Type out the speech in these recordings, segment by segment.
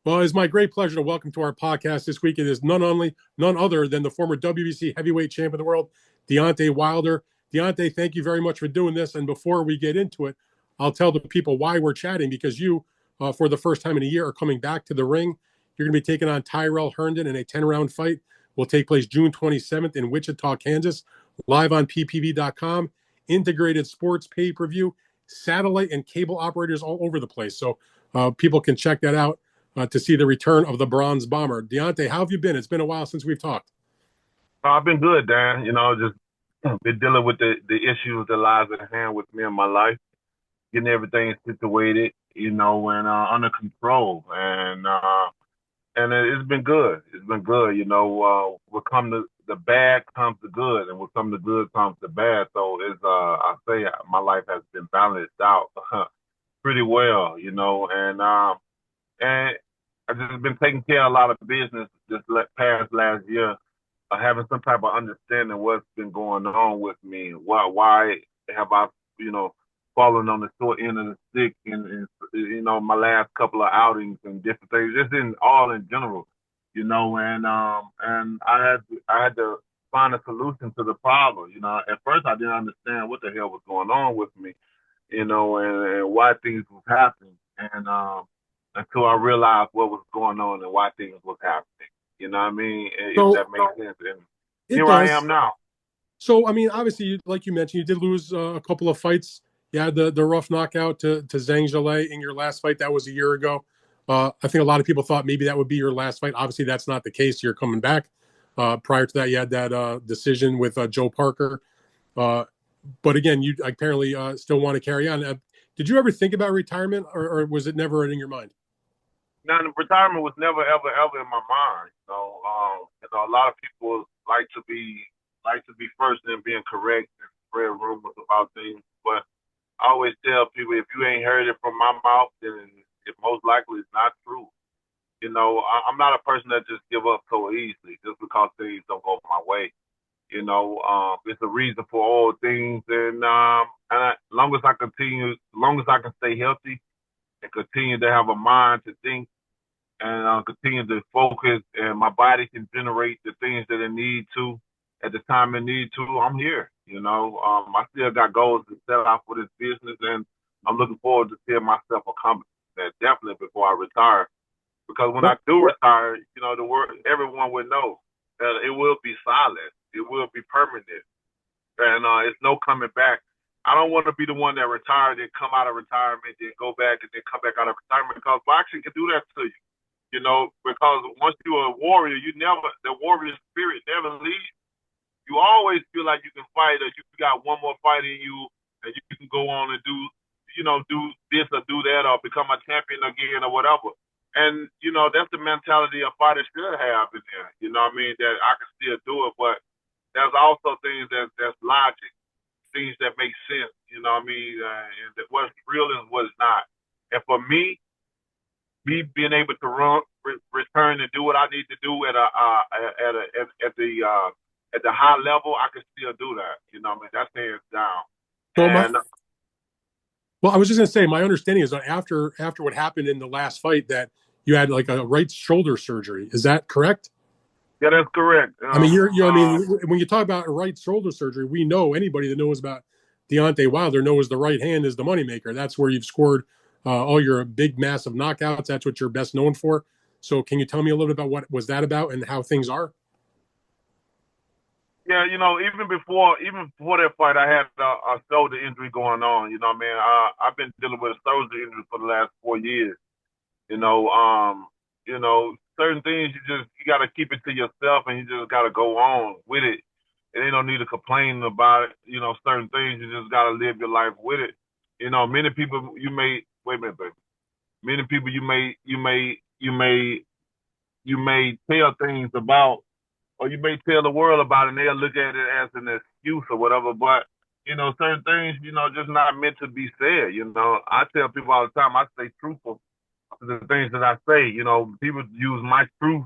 Well, it's my great pleasure to welcome to our podcast this week. It is none other than the former WBC heavyweight champion of the world, Deontay Wilder. Deontay, thank you very much for doing this. And before we get into it, I'll tell the people why we're chatting, because you, for the first time in a year, are coming back to the ring. You're going to be taking on Tyrell Herndon in a 10-round fight. Will take place June 27th in Wichita, Kansas, live on ppv.com, integrated sports pay-per-view, satellite and cable operators all over the place. So people can check that out to see the return of the Bronze Bomber. Deontay, how have you been? It's been a while since we've talked. I've been good, Dan. Just been dealing with the issues that lies at hand with me in my life, getting everything situated, and under control. And it's been good. It's been good. What come the bad comes the good, and what come the good comes the bad. So I say my life has been balanced out pretty well, and I've just been taking care of a lot of business past last year, having some type of understanding what's been going on with me. Why have I, fallen on the short end of the stick in my last couple of outings and different things, just in general, and I had to find a solution to the problem. At first I didn't understand what the hell was going on with me, and why things was happening. And until I realized what was going on and why things was happening. You know what I mean? If that makes sense. And here I am now. So, I mean, obviously, like you mentioned, you did lose a couple of fights. You had the rough knockout to Zhang in your last fight. That was a year ago. I think a lot of people thought maybe that would be your last fight. Obviously, that's not the case. You're coming back. Prior to that, you had that decision with Joe Parker. But again, you apparently still want to carry on. Did you ever think about retirement, or was it never in your mind? Now, the retirement was never, ever, ever in my mind. A lot of people like to be first in being correct and spread rumors about things. But I always tell people, if you ain't heard it from my mouth, then it most likely is not true. I'm not a person that just give up so easily just because things don't go my way. It's a reason for all things, and as long as I can stay healthy and continue to have a mind to think and continue to focus, and my body can generate the things that it needs to at the time it needs to, I'm here. I still got goals to set out for this business, and I'm looking forward to seeing myself accomplish that definitely before I retire. Because when I do retire, the world, everyone will know that it will be solid, it will be permanent, and it's no coming back. I don't want to be the one that retired and come out of retirement, then go back and then come back out of retirement, because boxing can do that to you. Because once you're a warrior, the warrior spirit never leaves. You always feel like you can fight, or you got one more fight in you, and you can go on and do this or do that, or become a champion again or whatever. And, that's the mentality a fighter should have in there. You know what I mean? That I can still do it, but there's also things that's logic, things that make sense. You know what I mean? And what's real and what's not. And for me being able to return and do what I need to do at the high level, I can still do that. You know what I mean? That's hands down. Well, I was just going to say, my understanding is that after what happened in the last fight, that you had like a right shoulder surgery. Is that correct? Yeah, that's correct. I mean, when you talk about a right shoulder surgery, we know, anybody that knows about Deontay Wilder knows the right hand is the moneymaker. That's where you've scored all your big, massive knockouts. That's what you're best known for. So can you tell me a little bit about what was that about and how things are? Yeah, even before that fight, I had a shoulder injury going on. You know what I mean? I've been dealing with a shoulder injury for the last 4 years. Certain things you got to keep it to yourself, and you just got to go on with it. And ain't no need to complain about it. Certain things you just got to live your life with it. Many people wait a minute, baby. Many people you may tell things about, or you may tell the world about it, and they'll look at it as an excuse or whatever. But, certain things, just not meant to be said. I tell people all the time, I stay truthful to the things that I say. People use my truth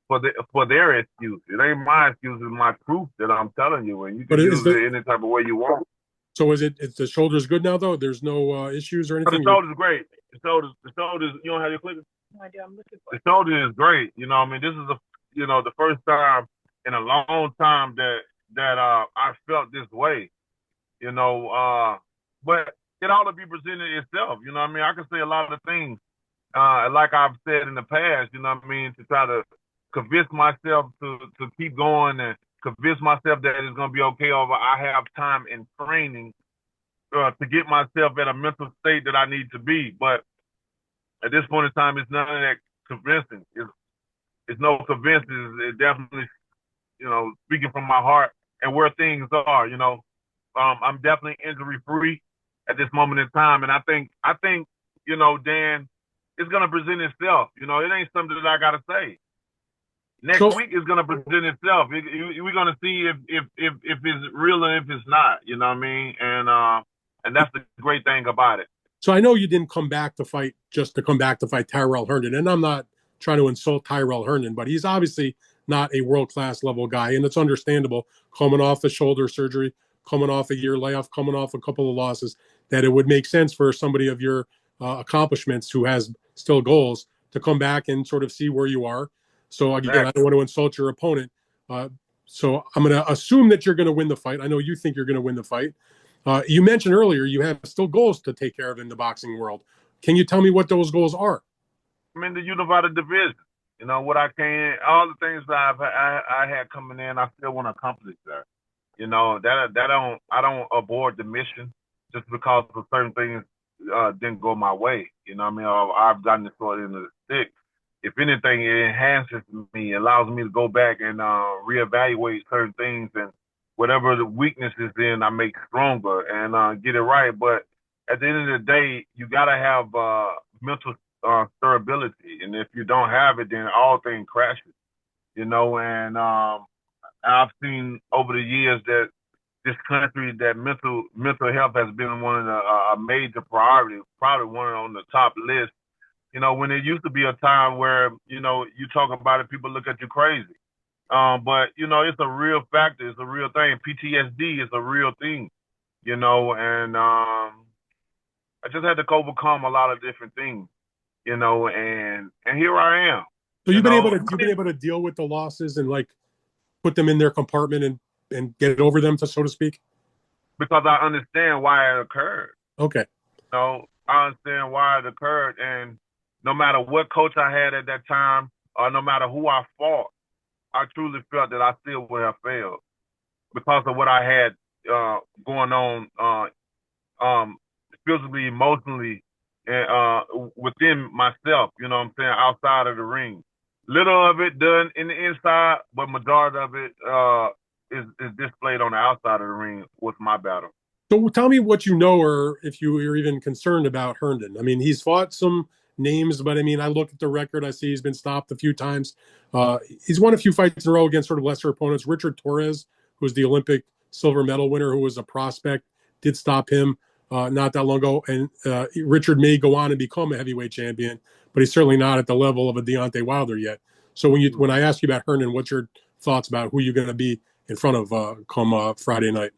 for their excuse. It ain't my excuse, it's my truth that I'm telling you. And you can use it any type of way you want. So is the shoulder's good now, though? There's no issues or anything? The shoulder's great. The shoulders, you don't have your clicker? The shoulder is great. You know, I mean, this is the first time in a long time that I felt this way. You know, but it ought to be presented itself. You know what I mean? I can say a lot of things, like I've said in the past, you know what I mean, to try to convince myself to keep going and convince myself that it's going to be okay, over I have time and training to get myself at a mental state that I need to be. But at this point in time, it's none of that convincing. It's no convincing. It's definitely, speaking from my heart and where things are, I'm definitely injury free at this moment in time. And I think, Dan, it's going to present itself. It ain't something that I got to say. Next week is going to present itself. We're going to see if it's real or if it's not, you know what I mean? And that's the great thing about it. So I know you didn't come back to fight just to come back to fight Tyrell Herndon. And I'm not trying to insult Tyrell Herndon, but he's obviously not a world-class level guy. And it's understandable coming off the shoulder surgery, coming off a year layoff, coming off a couple of losses, that it would make sense for somebody of your accomplishments who has still goals to come back and sort of see where you are. So again, I don't want to insult your opponent. So I'm going to assume that you're going to win the fight. I know you think you're going to win the fight. You mentioned earlier you have still goals to take care of in the boxing world. Can you tell me what those goals are? I'm in the unified division. What I can, all the things that I had coming in, I still want to accomplish that. I don't abort the mission just because of certain things didn't go my way. I've gotten the sword into the stick. If anything, it enhances me, allows me to go back and reevaluate certain things, and whatever the weakness is in, I make stronger and get it right. But at the end of the day, you got to have mental stability. And if you don't have it, then all things crashes, and I've seen over the years that this country, that mental health has been one of the a major priority, probably one on the top list. When it used to be a time where, you talk about it, people look at you crazy. But, it's a real factor. It's a real thing. PTSD is a real thing, and I just had to overcome a lot of different things, and here I am. So you've been able to deal with the losses and like put them in their compartment and get over them, so to speak? Because I understand why it occurred. Okay. I understand why it occurred, and no matter what coach I had at that time, or no matter who I fought, I truly felt that I still would have failed because of what I had going on physically, emotionally, and within myself, outside of the ring. Little of it done in the inside, but majority of it is displayed on the outside of the ring with my battle. So tell me what you know, or if you are even concerned about Herndon. I mean, he's fought some names, but I mean, I look at the record, I see he's been stopped a few times. He's won a few fights in a row against sort of lesser opponents. Richard Torres, who's the Olympic silver medal winner, who was a prospect, did stop him not that long ago. And Richard may go on and become a heavyweight champion, but he's certainly not at the level of a Deontay Wilder yet. So when I ask you about Herndon, what's your thoughts about who you're going to be in front of come Friday night?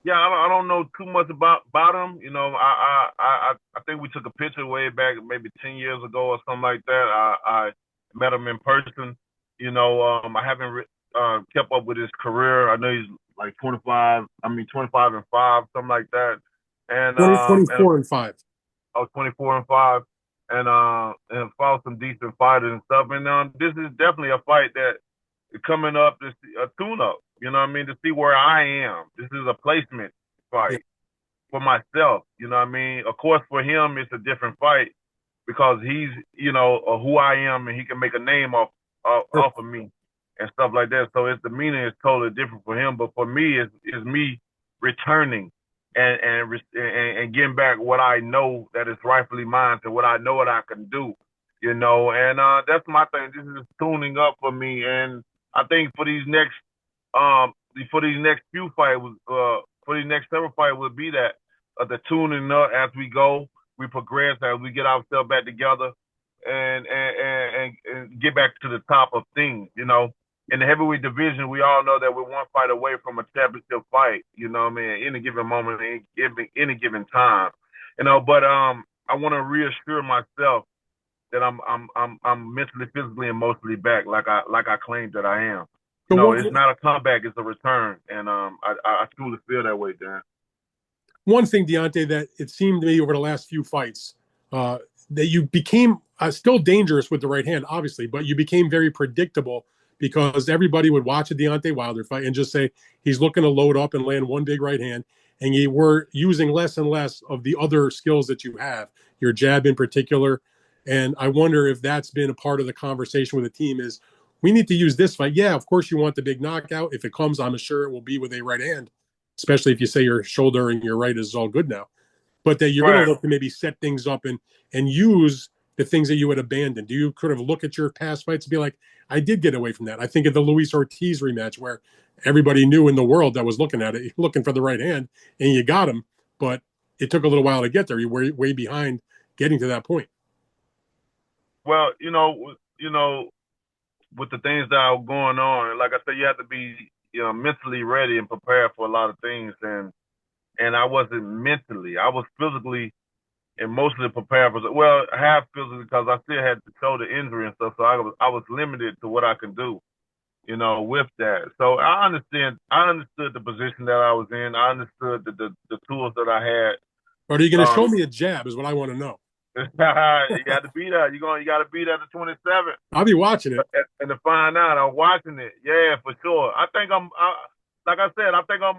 Yeah, I don't know too much about him. I think we took a picture way back, maybe 10 years ago or something like that. I met him in person. I haven't kept up with his career. I know he's like 25 and 5, something like that. And 24 and 5. Oh, 24 and 5. And fought some decent fighters and stuff. And this is definitely a fight that coming up, to a tune-up. To see where I am. This is a placement fight for myself. Of course, for him, it's a different fight because he's, who I am, and he can make a name off of me and stuff like that. So the meaning is totally different for him. But for me, it's me returning and getting back what I know that is rightfully mine, and what I know what I can do. And that's my thing. This is tuning up for me, and I think for these next few fights, for these next several fights, will be that the tuning up as we go, we progress, as we get ourselves back together, and get back to the top of things. In the heavyweight division, we all know that we're one fight away from a championship fight. Any given moment, any given time. But I want to reassure myself that I'm mentally, physically, and emotionally back, like I claimed that I am. So It's not a comeback; it's a return, and I truly feel that way, Dan. one thing, Deontay, that it seemed to me over the last few fights, that you became still dangerous with the right hand, obviously, but you became very predictable because everybody would watch a Deontay Wilder fight and just say he's looking to load up and land one big right hand, and you were using less and less of the other skills that you have, your jab in particular. And I wonder if that's been a part of the conversation with the team is we need to use this fight. Yeah, of course you want the big knockout. If it comes, I'm sure it will be with a right hand, especially if you say your shoulder and your right is all good now. But that you're going to look to maybe set things up and use the things that you had abandoned. Do you kind of look at your past fights and be like, I did get away from that? I think of the Luis Ortiz rematch where everybody knew in the world that was looking at it, looking for the right hand, and you got him, but it took a little while to get there. You were way behind getting to that point. Well, with the things that are going on, like I said, you have to be, mentally ready and prepared for a lot of things, and I wasn't mentally. I was physically and mostly prepared for. Well, half physically because I still had the shoulder injury and stuff, so I was limited to what I can do, with that. So I understand. I understood the position that I was in. I understood the tools that I had. Or are you going to show me a jab? Is what I want to know. You got to be that. You got to be that at 27. I'll be watching it. And to find out, I'm watching it. Yeah, for sure. I think like I said, I think I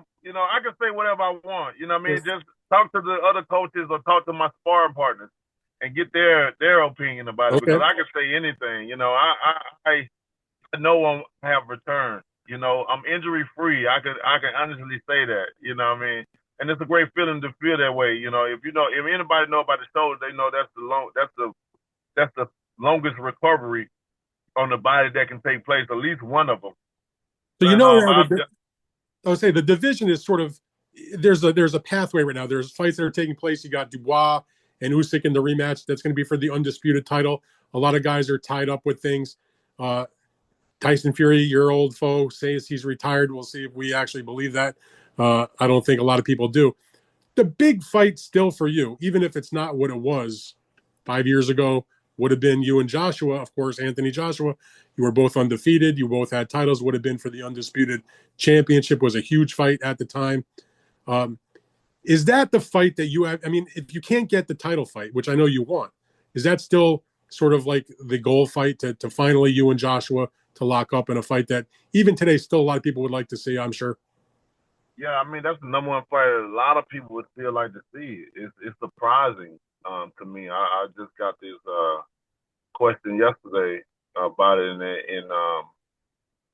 can say whatever I want. You know what I mean? Just talk to the other coaches or talk to my sparring partners and get their opinion about it. Because I can say anything. I know I have returned. I'm injury free. I can honestly say that. You know what I mean? And it's a great feeling to feel that way. If anybody know about the shoulder, they know that's the longest recovery on the body that can take place. At least one of them. So I would say the division is sort of there's a pathway right now. There's fights that are taking place. You got Dubois and Usyk in the rematch. That's going to be for the undisputed title. A lot of guys are tied up with things. Tyson Fury, your old foe, says he's retired. We'll see if we actually believe that. I don't think a lot of people do. The big fight still for you, even if it's not what it was 5 years ago, would have been you and Joshua. Of course, Anthony Joshua. You were both undefeated. You both had titles. Would have been for the undisputed championship. Was a huge fight at the time. Is that the fight that you have? I mean, if you can't get the title fight, which I know you want, is that still sort of like the goal fight to finally you and Joshua to lock up in a fight that even today still a lot of people would like to see, I'm sure? Yeah, I mean, that's the number one fight a lot of people would still like to see. It's surprising to me. I just got this question yesterday about it,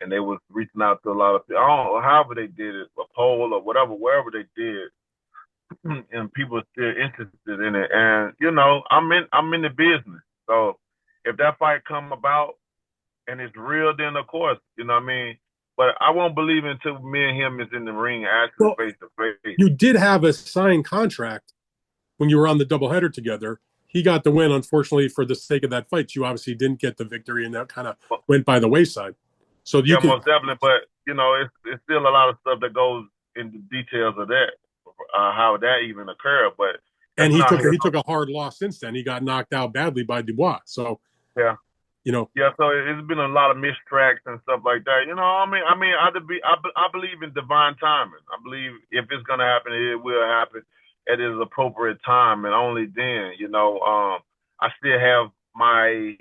and they was reaching out to a lot of people. I don't know, however they did it, a poll or whatever, wherever they did, and people are still interested in it. And I'm in the business, so if that fight come about and it's real, then of course, you know what I mean. But I won't believe until me and him is in the ring actually face to face. You did have a signed contract when you were on the doubleheader together. He got the win, unfortunately, for the sake of that fight. You obviously didn't get the victory, and that kind of went by the wayside. So most definitely. But it's still a lot of stuff that goes into details of that, how that even occurred. But he took a hard loss since then. He got knocked out badly by Dubois. So yeah. Yeah, so it's been a lot of missed tracks and stuff like that. I believe in divine timing. I believe if it's gonna happen, it will happen at its appropriate time, and only then. I still have my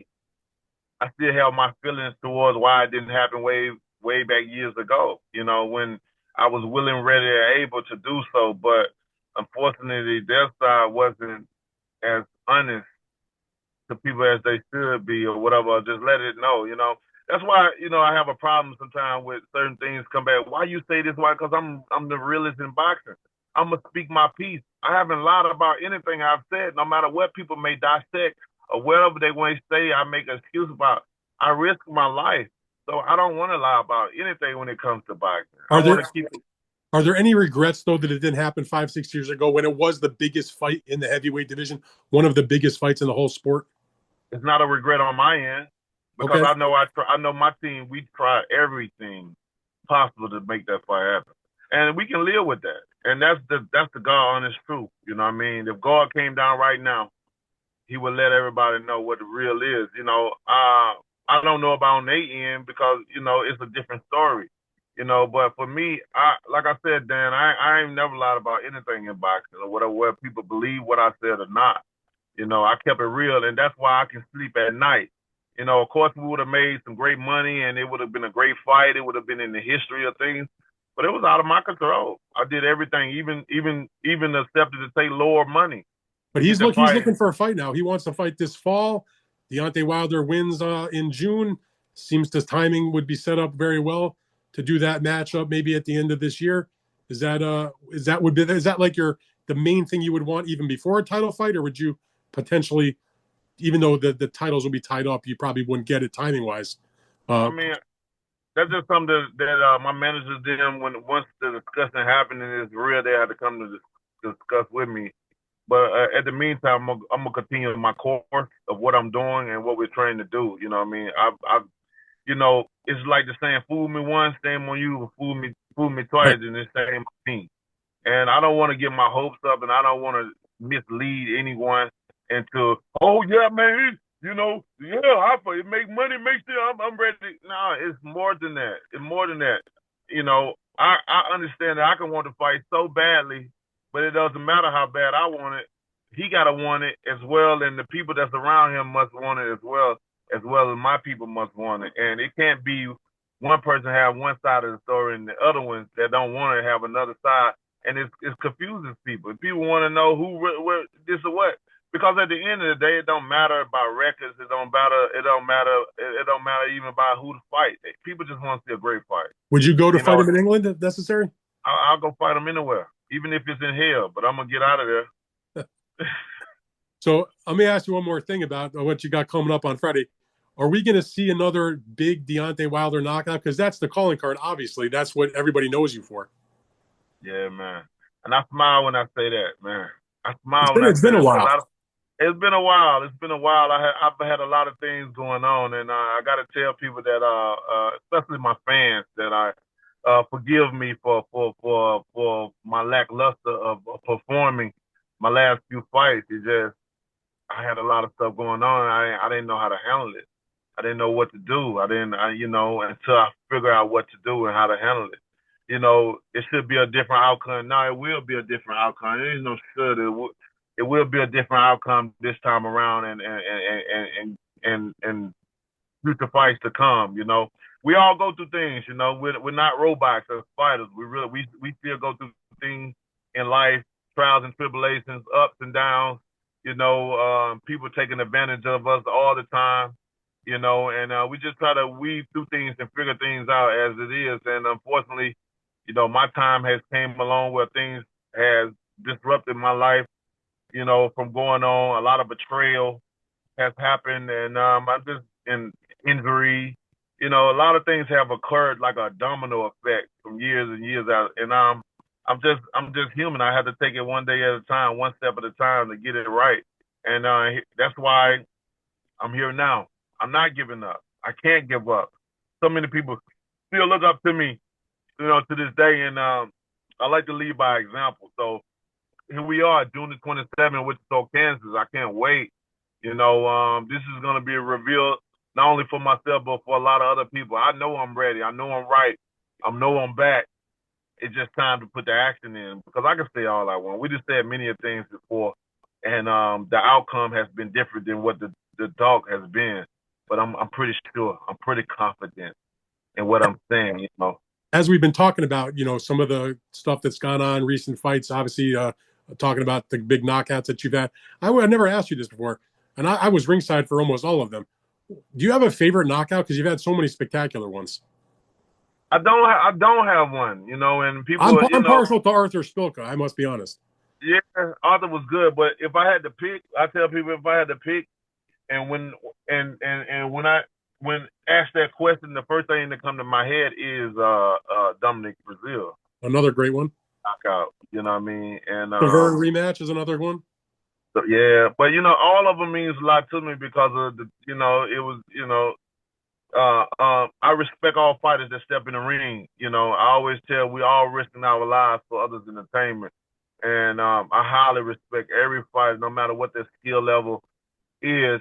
feelings towards why it didn't happen way back years ago. When I was willing, ready, and able to do so, but unfortunately, their side wasn't as honest to people as they should be or whatever. Just let it know, That's why, I have a problem sometimes with certain things come back. Why you say this? Why? Because I'm the realest in boxing. I'm going to speak my piece. I haven't lied about anything I've said, no matter what people may dissect or whatever they want to say, I make an excuse about. I risk my life. So I don't want to lie about anything when it comes to boxing. Are there any regrets, though, that it didn't happen 5-6 years ago when it was the biggest fight in the heavyweight division, one of the biggest fights in the whole sport? It's not a regret on my end because I know my team. We tried everything possible to make that fight happen, and we can live with that. And that's the God honest truth. You know what I mean? If God came down right now, he would let everybody know what the real is. I don't know about on their end because it's a different story. But for me, like I said, Dan, I ain't never lied about anything in boxing or whether people believe what I said or not. I kept it real, and that's why I can sleep at night. Of course, we would have made some great money, and it would have been a great fight. It would have been in the history of things, but it was out of my control. I did everything, even accepted to take lower money But to get he's the fight. looking for a fight now. He wants to fight this fall. Deontay Wilder wins in June. Seems this timing would be set up very well to do that matchup maybe at the end of this year. Is that like the main thing you would want even before a title fight, or would you potentially, even though the titles will be tied up, you probably wouldn't get it timing wise? I mean, that's just something that my managers did once the discussion happened and it's real. They had to come to discuss with me. But at the meantime, I'm gonna continue my course of what I'm doing and what we're trying to do. You know what I mean? It's like the saying, "Fool me once, shame on you. Fool me twice, and it's shame on me." And I don't want to get my hopes up, and I don't want to mislead anyone into, "Oh yeah, man, yeah, I make money, make sure I'm ready." No, it's more than that. It's more than that. I understand that I can want to fight so badly, but it doesn't matter how bad I want it. He gotta want it as well, and the people that's around him must want it as well as my people must want it. And it can't be one person have one side of the story and the other ones that don't want to have another side, and it confuses people. People want to know who this or what. Because at the end of the day, it don't matter about records. It don't matter. It don't matter. It don't matter even about who to fight. People just want to see a great fight. Would you go to fight him in England if necessary? I'll go fight him anywhere, even if it's in hell. But I'm gonna get out of there. So let me ask you one more thing about what you got coming up on Friday. Are we going to see another big Deontay Wilder knockout? Because that's the calling card. Obviously, that's what everybody knows you for. Yeah, man. And I smile when I say that, man. I smile when I say it's been a while. It's been a while. It's been a while. I've had a lot of things going on, and I got to tell people that, especially my fans, that forgive me for my lackluster of performing my last few fights. It's just I had a lot of stuff going on. I didn't know how to handle it. I didn't know what to do. Until I figure out what to do and how to handle it. It should be a different outcome. Now it will be a different outcome. There is no should. It will be a different outcome this time around, and future fights to come. We all go through things. We're not robots as fighters. We still go through things in life, trials and tribulations, ups and downs. People taking advantage of us all the time. And we just try to weave through things and figure things out as it is. And unfortunately, my time has came along where things has disrupted my life, from going on. A lot of betrayal has happened, and I'm just in injury. A lot of things have occurred like a domino effect from years and years out. And I'm just human. I have to take it one day at a time, one step at a time to get it right. And that's why I'm here now. I'm not giving up. I can't give up. So many people still look up to me, to this day, and I like to lead by example. So here we are, June the 27th, Wichita, Kansas. I can't wait. This is going to be a reveal not only for myself, but for a lot of other people. I know I'm ready. I know I'm right. I know I'm back. It's just time to put the action in, because I can say all I want. We just said many things before, and the outcome has been different than what the talk has been. But I'm pretty sure, I'm pretty confident in what I'm saying. As we've been talking about, some of the stuff that's gone on, recent fights, obviously talking about the big knockouts that you've had. I never asked you this before, and I was ringside for almost all of them. Do you have a favorite knockout? Because you've had so many spectacular ones. I don't have one, and people. I'm partial to Arthur Spilka. I must be honest. Yeah, Arthur was good, but if I had to pick, I tell people if I had to pick, and when asked that question, the first thing that come to my head is Dominic Brazil. Another great one. Knockout, you know what I mean? And the Vern rematch is another one. So, yeah, but all of them means a lot to me because of it was I respect all fighters that step in the ring. I always tell we all risking our lives for others' entertainment, and I highly respect every fighter, no matter what their skill level. is,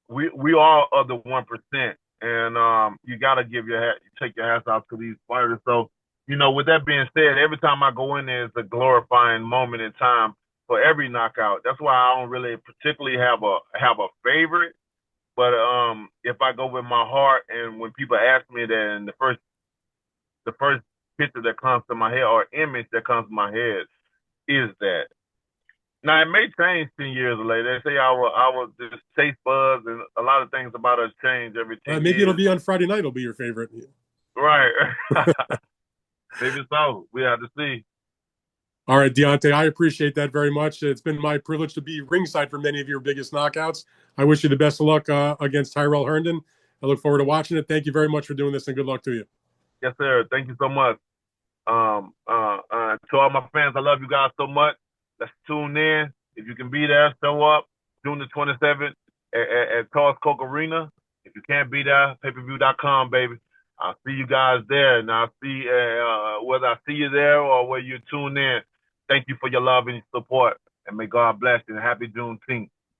we all are the 1%, and you gotta take your hats off to these fighters. So, with that being said, every time I go in there, it's a glorifying moment in time for every knockout. That's why I don't really particularly have a favorite. But if I go with my heart, and when people ask me that, and the first picture that comes to my head or image that comes to my head is that. Now it may change 10 years later. They say our just taste buds and a lot of things about us change every 10 Maybe it'll years. be on Friday night. It'll be your favorite. Right. Maybe so. We have to see. All right, Deontay, I appreciate that very much. It's been my privilege to be ringside for many of your biggest knockouts. I wish you the best of luck against Tyrell Herndon. I look forward to watching it. Thank you very much for doing this, and good luck to you. Yes, sir. Thank you so much. To all my fans, I love you guys so much. Let's tune in. If you can be there, show up June the 27th at Toss Coke Arena. If you can't be there, payperview.com, baby. I'll see you guys there, and I'll see whether I see you there or whether you tune in. Thank you for your love and your support, and may God bless you. And happy Juneteenth.